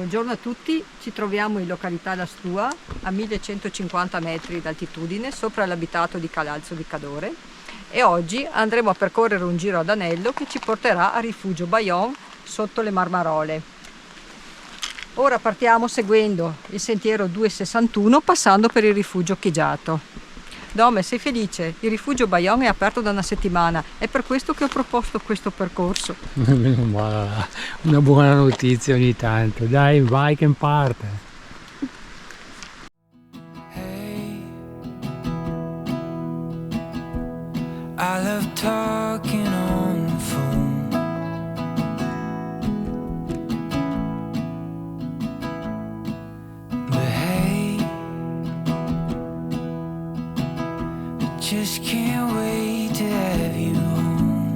Buongiorno a tutti, ci troviamo in località La Stua, a 1150 metri d'altitudine, sopra l'abitato di Calalzo di Cadore, e oggi andremo a percorrere un giro ad anello che ci porterà a Rifugio Bayon sotto le Marmarole. Ora partiamo seguendo il sentiero 261 passando per il Rifugio Chigiato. Dome, sei felice? Il Rifugio Bayon è aperto da una settimana, è per questo che ho proposto questo percorso. Ma una buona notizia ogni tanto, dai, vai che parte. Hey, I love talking on the phone. But hey, I just can't wait to have you home.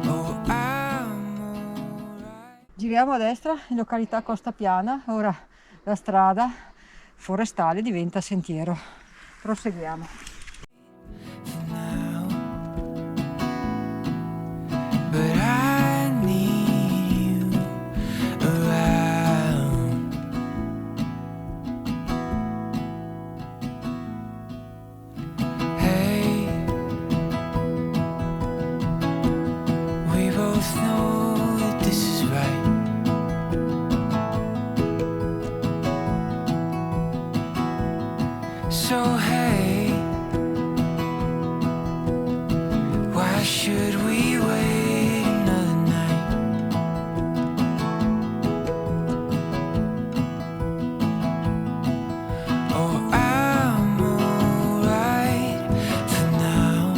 Oh, I'm alright. Giriamo a destra in località Costa Piana, ora la strada forestale diventa sentiero. Proseguiamo. For now, but I need you around. Hey, we both know that this is right. So hey, why should we wait another night? Oh, I'm alright for now,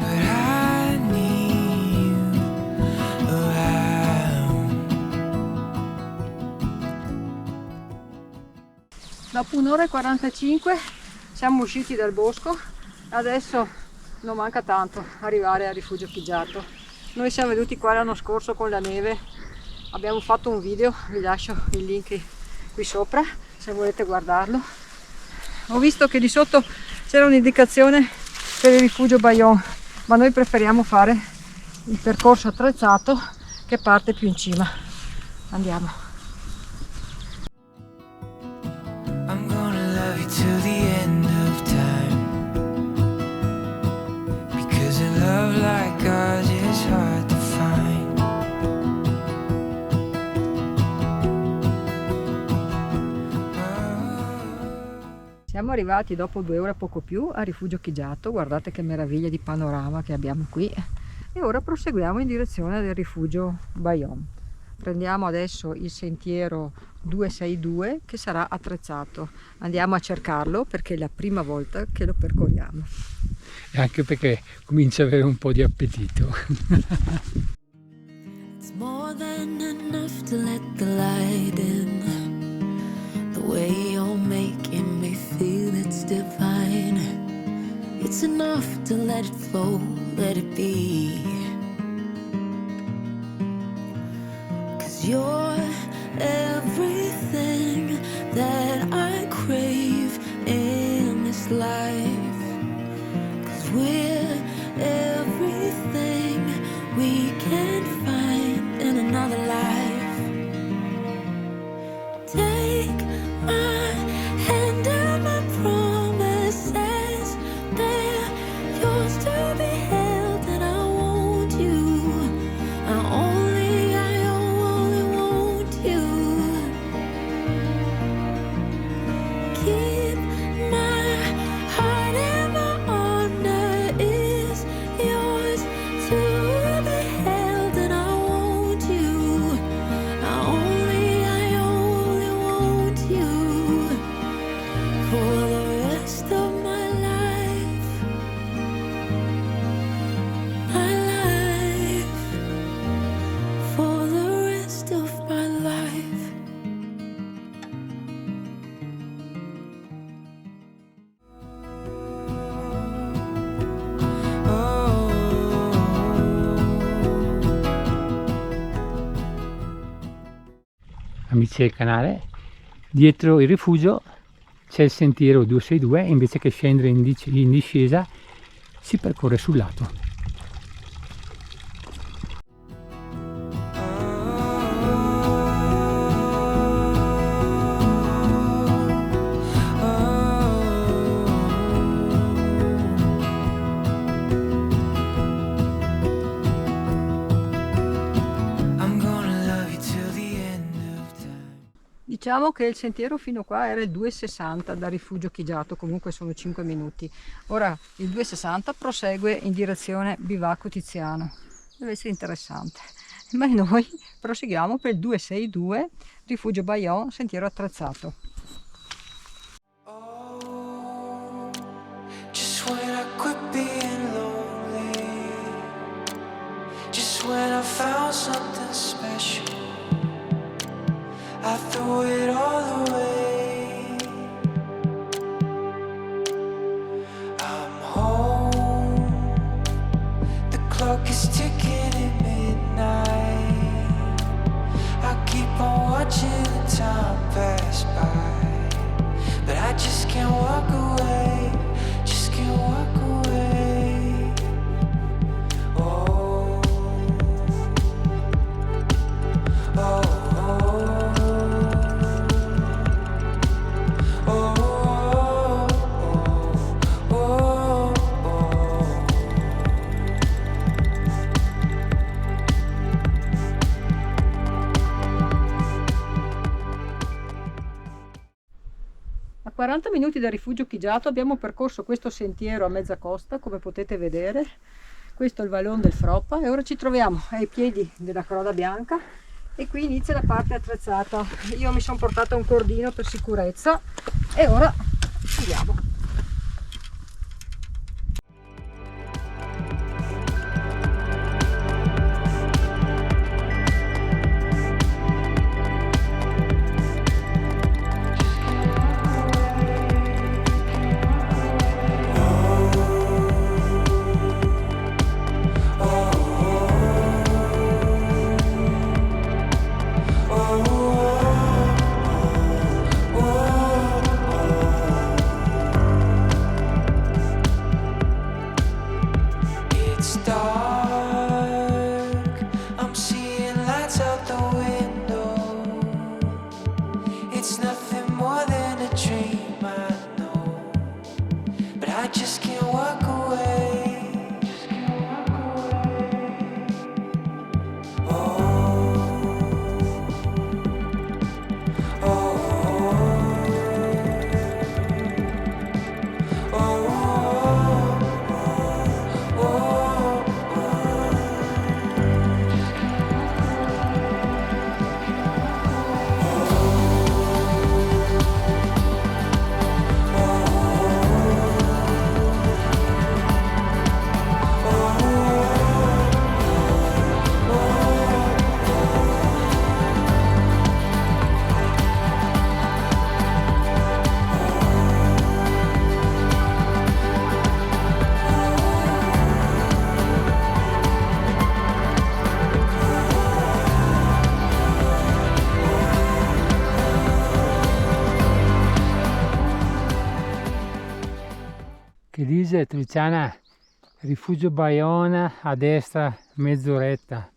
but I need you around. Dopo un'ora e 45 siamo usciti dal bosco, adesso non manca tanto arrivare a Rifugio Chigiato. Noi siamo venuti qua l'anno scorso con la neve, abbiamo fatto un video, vi lascio il link qui sopra se volete guardarlo. Ho visto che di sotto c'era un'indicazione per il Rifugio Bayon, ma noi preferiamo fare il percorso attrezzato che parte più in cima. Andiamo. I'm gonna love you till the end of time, because a love like ours is hard to find. Siamo arrivati dopo 2 ore poco più a Rifugio Chigiato, guardate che meraviglia di panorama che abbiamo qui, e ora proseguiamo in direzione del Rifugio Bayon. Prendiamo adesso il sentiero 262 che sarà attrezzato, andiamo a cercarlo perché è la prima volta che lo percorriamo. E anche perché comincia ad avere un po' di appetito. It's more than enough to let the light in. The way you're making me feel, it's divine. It's enough to let it flow, let it be. 'Cause you're everything that I crave in this life. 'Cause we're everything we can find in another life. Take my hand and my promises, they're yours to be held, and I want you. I only want you. Keep my heart and my honor is yours to be held, and I want you. I only want you for the rest of my life. My life, for the rest of my life. Amici del canale, dietro il rifugio c'è il sentiero 262, invece che scendere in discesa si percorre sul lato. Diciamo che il sentiero fino qua era il 2,60 da Rifugio Chigiato, comunque sono 5 minuti. Ora il 2,60 prosegue in direzione Bivacco Tiziano, deve essere interessante. Ma noi proseguiamo per il 262 Rifugio Baion, sentiero attrezzato. Oh, just when I quit being lonely, just when I found something special, I threw it all away. I'm home, the clock is ticking at midnight. I keep on watching the time pass by, but I just can't walk away, just can't walk away. Oh, oh, oh. A 40 minuti da Rifugio Chigiato abbiamo percorso questo sentiero a mezza costa, come potete vedere. Questo è il vallone del Froppa e ora ci troviamo ai piedi della Croda Bianca e qui inizia la parte attrezzata. Io mi sono portata un cordino per sicurezza e ora andiamo. Che dice Triciana? Rifugio Baiona, a destra mezz'oretta,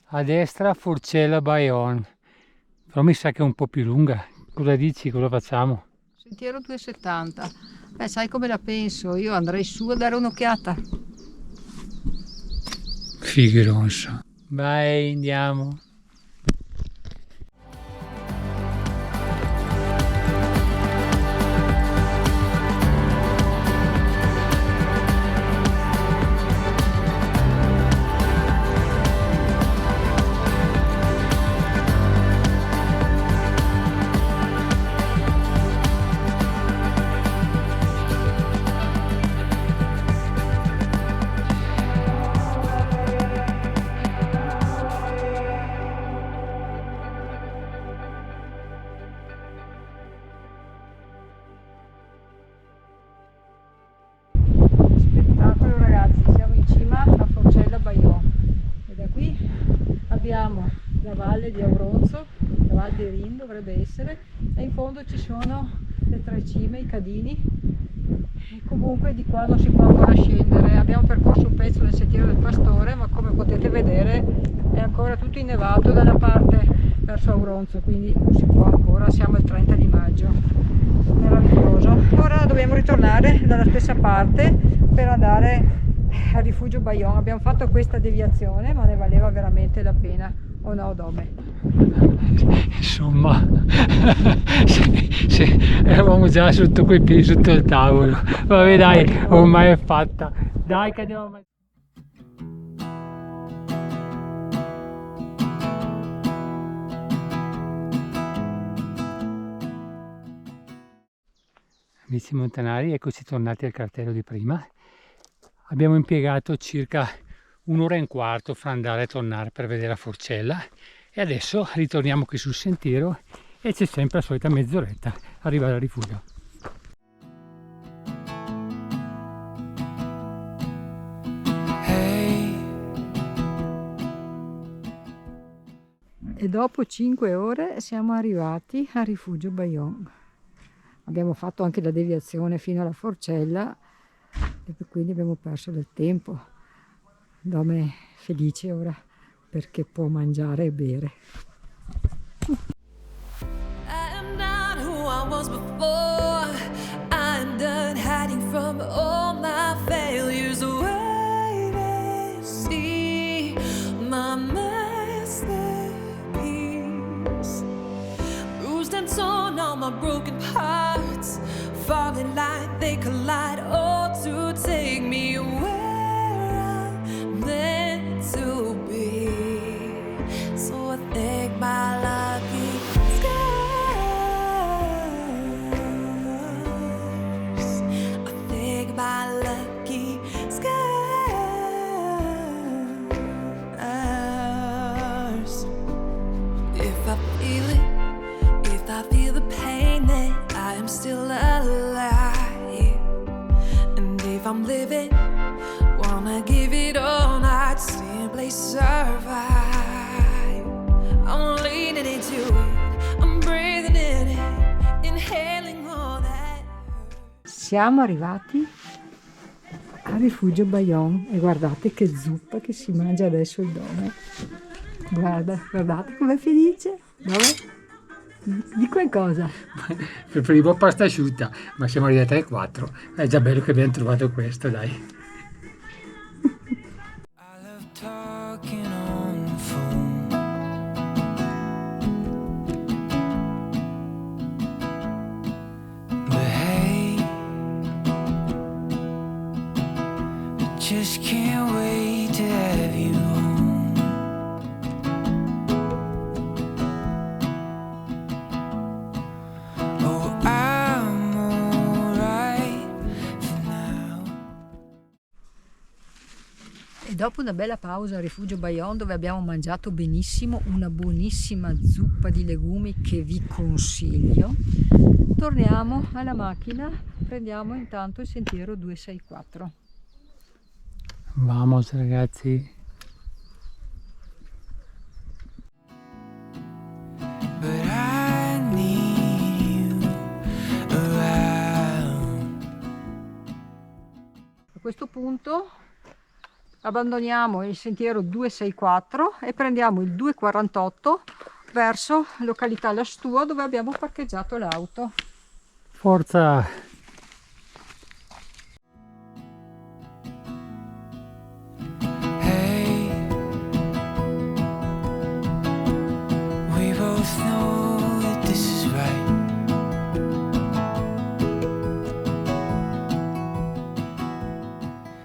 a destra Forcella Baion, però mi sa che è un po' più lunga. Cosa dici? Cosa facciamo? Sentiero 2,70. Beh, sai come la penso? Io andrei su a dare un'occhiata. Figueroso. Vai, andiamo. Abbiamo la valle di Auronzo, la Val di Rin dovrebbe essere, e in fondo ci sono le tre cime, i Cadini, Comunque di qua non si può ancora scendere, abbiamo percorso un pezzo del sentiero del Pastore, ma come potete vedere è ancora tutto innevato dalla parte verso Auronzo, quindi non si può ancora, siamo il 30 di maggio, meraviglioso. Ora dobbiamo ritornare dalla stessa parte per andare al rifugio Bayon. Abbiamo fatto questa deviazione, ma ne valeva veramente la pena, o no Dome? Insomma, eravamo già sotto quei piedi, sotto il tavolo. Vabbè dai, ormai è fatta. Dai che andiamo. Amici montanari, eccoci tornati al cartello di prima. Abbiamo impiegato circa un'ora e un quarto fra andare e tornare per vedere la Forcella e adesso ritorniamo qui sul sentiero e c'è sempre la solita mezz'oretta arrivare al rifugio. E dopo 5 ore siamo arrivati al rifugio Bayon. Abbiamo fatto anche la deviazione fino alla Forcella e quindi abbiamo perso del tempo. Dome è felice ora perché può mangiare e bere. I'm not who I was before. I'm done hiding from all my failures. Wait and see my masterpiece. Bruised and torn on my broken parts, falling like they collide, all to take me where I'm meant to be. So I thank my lucky scars. I thank my lucky scars. If I feel it, if I feel the pain, then I am still alive. And if I'm living, wanna give it all, not simply survive. I'm leaning into it, I'm breathing in it, inhaling all that hurt. Siamo arrivati al rifugio Bayon e guardate che zuppa che si mangia adesso il Dome. Guardate com'è felice. Dove? Di qualcosa. Preferivo pasta asciutta, ma siamo arrivati alle 4. È già bello che abbiamo trovato questo, dai. I love talking on the phone. But hey, I just can't wait to have you home. Oh, I'm alright for now. E dopo una bella pausa al rifugio Bayon, dove abbiamo mangiato benissimo, una buonissima zuppa di legumi che vi consiglio, torniamo alla macchina, prendiamo intanto il sentiero 264. Vamos ragazzi. But I need you around. A questo punto abbandoniamo il sentiero 264 e prendiamo il 248 verso località La Stua, dove abbiamo parcheggiato l'auto. Forza! Hey, we both know that this is right.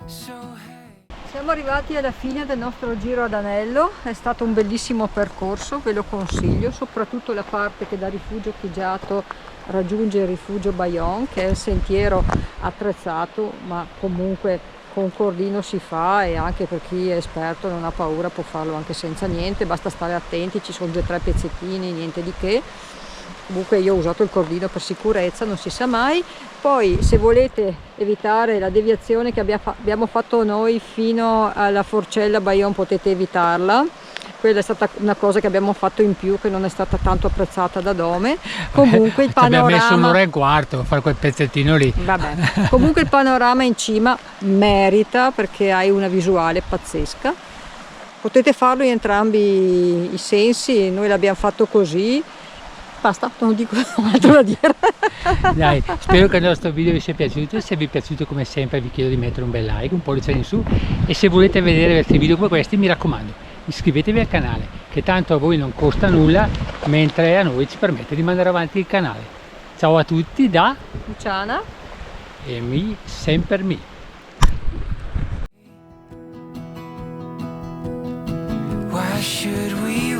So hey. Siamo arrivati alla fine del nostro giro ad anello, è stato un bellissimo percorso, ve lo consiglio, soprattutto la parte che da rifugio Chigiato raggiunge il rifugio Bayon, che è il sentiero attrezzato, ma comunque con cordino si fa, e anche per chi è esperto non ha paura può farlo anche senza niente, basta stare attenti, ci sono 2 o 3 pezzettini, niente di che. Comunque io ho usato il cordino per sicurezza, non si sa mai. Poi se volete evitare la deviazione che abbiamo fatto noi fino alla Forcella Bayon potete evitarla, quella è stata una cosa che abbiamo fatto in più, che non è stata tanto apprezzata da Dome. Comunque il Abbiamo messo un'ora panorama, e un quarto a fare quel pezzettino lì. vabbè, comunque il panorama in cima merita, perché hai una visuale pazzesca. Potete farlo in entrambi i sensi, noi l'abbiamo fatto così. Basta, non dico altro da dire. Dai, spero che il nostro video vi sia piaciuto. Se vi è piaciuto, come sempre, vi chiedo di mettere un bel like, un pollice in su, e se volete vedere altri video come questi, mi raccomando, iscrivetevi al canale, che tanto a voi non costa nulla, mentre a noi ci permette di mandare avanti il canale. Ciao a tutti da Luciana. Mi Semper Mi. Why should we